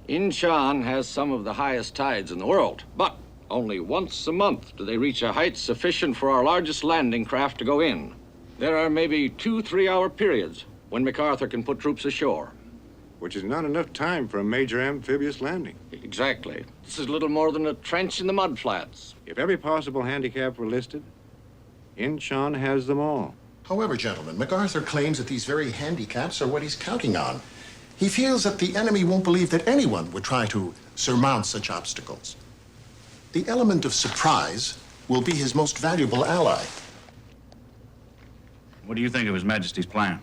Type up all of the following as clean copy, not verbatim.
Incheon has some of the highest tides in the world, but only once a month do they reach a height sufficient for our largest landing craft to go in. There are maybe 2 3-hour periods when MacArthur can put troops ashore. Which is not enough time for a major amphibious landing. Exactly. This is little more than a trench in the mud flats. If every possible handicap were listed, Inchon has them all. However, gentlemen, MacArthur claims that these very handicaps are what he's counting on. He feels that the enemy won't believe that anyone would try to surmount such obstacles. The element of surprise will be his most valuable ally. What do you think of His Majesty's plan?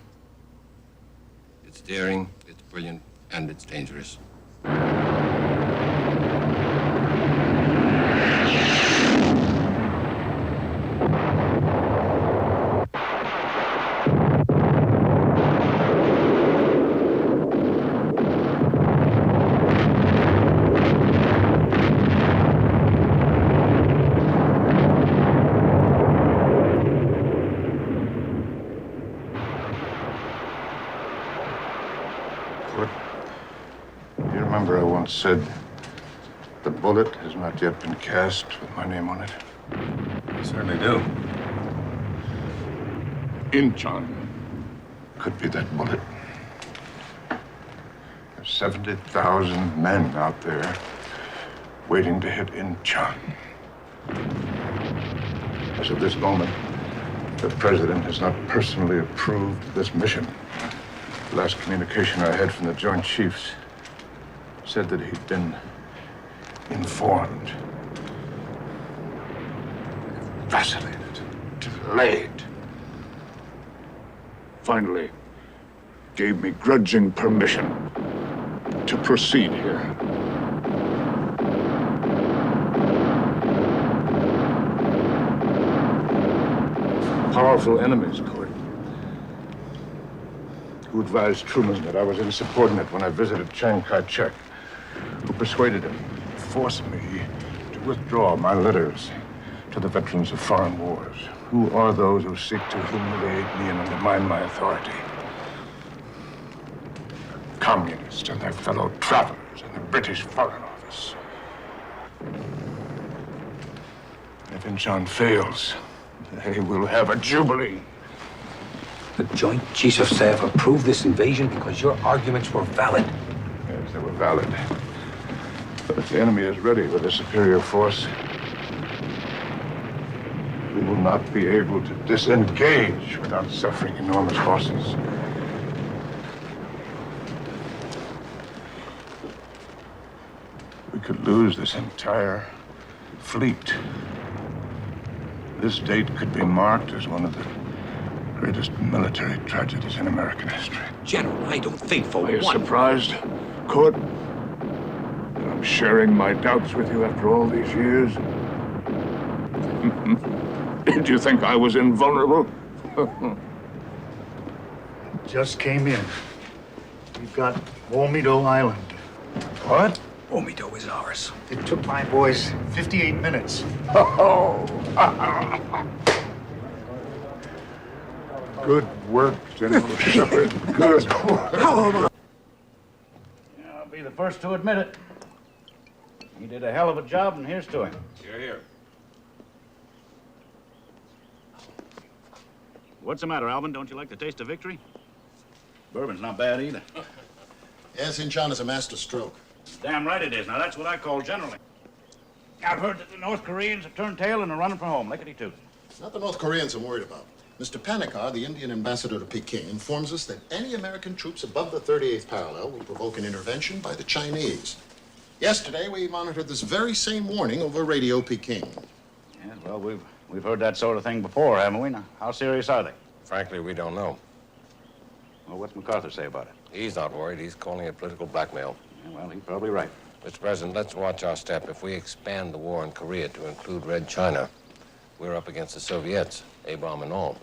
It's daring, it's brilliant, and it's dangerous. Said the bullet has not yet been cast with my name on it. I certainly do. Inchon could be that bullet. There's 70,000 men out there waiting to hit Inchon. As of this moment, the president has not personally approved this mission. The last communication I had from the Joint Chiefs said that he'd been informed, vacillated, delayed. Finally, gave me grudging permission to proceed here. Powerful enemies, Court, who advised Truman that I was insubordinate when I visited Chiang Kai-shek, who persuaded him, forced me to withdraw my letters to the veterans of foreign wars. Who are those who seek to humiliate me and undermine my authority? Communists and their fellow travelers in the British Foreign Office. If Incheon fails, they will have a jubilee. The Joint Chiefs of Staff approved this invasion because your arguments were valid. Yes, they were valid. But if the enemy is ready with a superior force, we will not be able to disengage without suffering enormous losses. We could lose this entire fleet. This date could be marked as one of the greatest military tragedies in American history. General, I don't think for Are you one... surprised, Court, that I'm sharing my doubts with you after all these years? Did you think I was invulnerable? Just came in. We've got Womito Island. What? Womito is ours. It took my boys 58 minutes. Oh! Good work, General Shepard. Good work. Yeah, I'll be the first to admit it. He did a hell of a job, and here's to him. You're here. What's the matter, Alvin? Don't you like the taste of victory? Bourbon's not bad either. Yes, Incheon is a master stroke. Damn right it is. Now, that's what I call generally. I've heard that the North Koreans have turned tail and are running for home. Lickety-toot. Not the North Koreans I'm worried about. Mr. Panikar, the Indian ambassador to Peking, informs us that any American troops above the 38th parallel will provoke an intervention by the Chinese. Yesterday, we monitored this very same warning over Radio Peking. Yes, well, we've heard that sort of thing before, haven't we? Now, how serious are they? Frankly, we don't know. Well, what's MacArthur say about it? He's not worried. He's calling it political blackmail. Yeah, well, he's probably right. Mr. President, let's watch our step. If we expand the war in Korea to include Red China, we're up against the Soviets, A-bomb and all.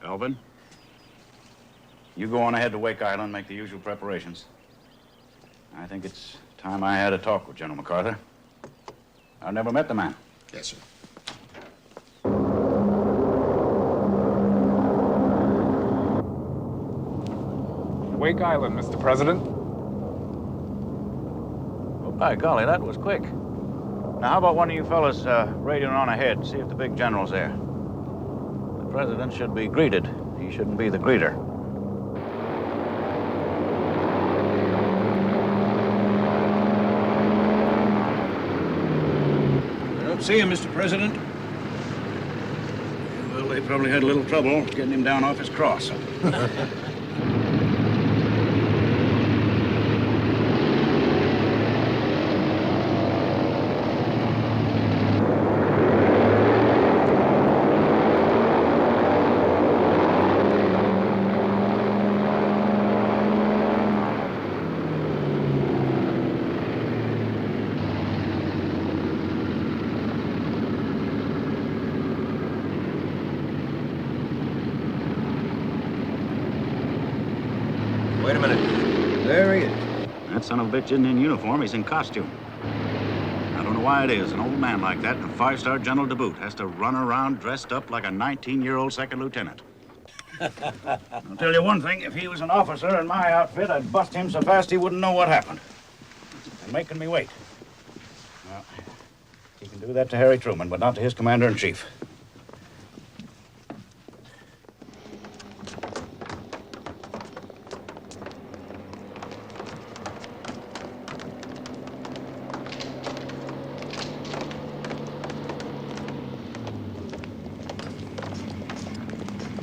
Alvin, you go on ahead to Wake Island, make the usual preparations. I think it's time I had a talk with General MacArthur. I've never met the man. Yes, sir. Wake Island, Mr. President. Oh, by golly, that was quick. Now, how about one of you fellas radioing on ahead, see if the big general's there? The president should be greeted. He shouldn't be the greeter. I don't see him, Mr. President. Well, they probably had a little trouble getting him down off his cross. Wait a minute. There he is. That son of a bitch isn't in uniform, he's in costume. I don't know why it is. An old man like that, a five-star general to boot, has to run around dressed up like a 19-year-old second lieutenant. I'll tell you one thing, if he was an officer in my outfit, I'd bust him so fast he wouldn't know what happened. They're making me wait. Well, he can do that to Harry Truman, but not to his commander-in-chief.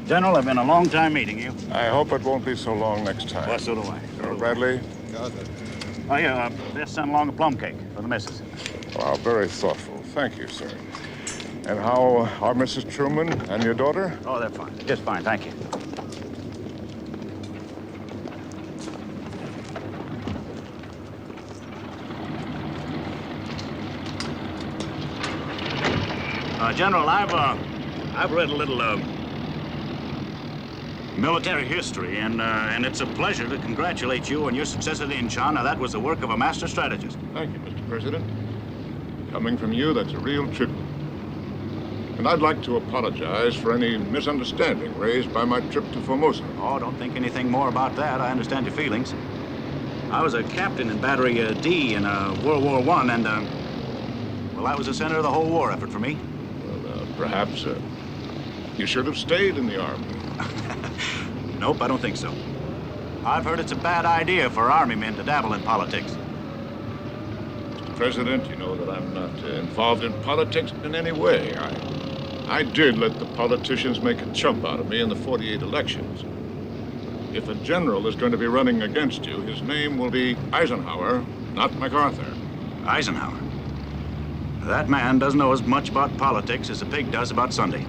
General, I've been a long time meeting you. I hope it won't be so long next time. Well, so do I. General Bradley? Oh, yeah, just send along a plum cake for the missus. Wow, very thoughtful. Thank you, sir. And how are Mrs. Truman and your daughter? Oh, they're fine. Just fine, thank you. General, I've read a little military history, and it's a pleasure to congratulate you on your success at Inchon. Now, that was the work of a master strategist. Thank you, Mr. President. Coming from you, that's a real tribute. And I'd like to apologize for any misunderstanding raised by my trip to Formosa. Oh, don't think anything more about that. I understand your feelings. I was a captain in Battery D in World War I, and, well, that was the center of the whole war effort for me. Well, perhaps you should have stayed in the Army. Nope, I don't think so. I've heard it's a bad idea for Army men to dabble in politics. Mr. President, you know that I'm not involved in politics in any way. I did let the politicians make a chump out of me in the 48 elections. If a general is going to be running against you, his name will be Eisenhower, not MacArthur. Eisenhower? That man doesn't know as much about politics as a pig does about Sunday.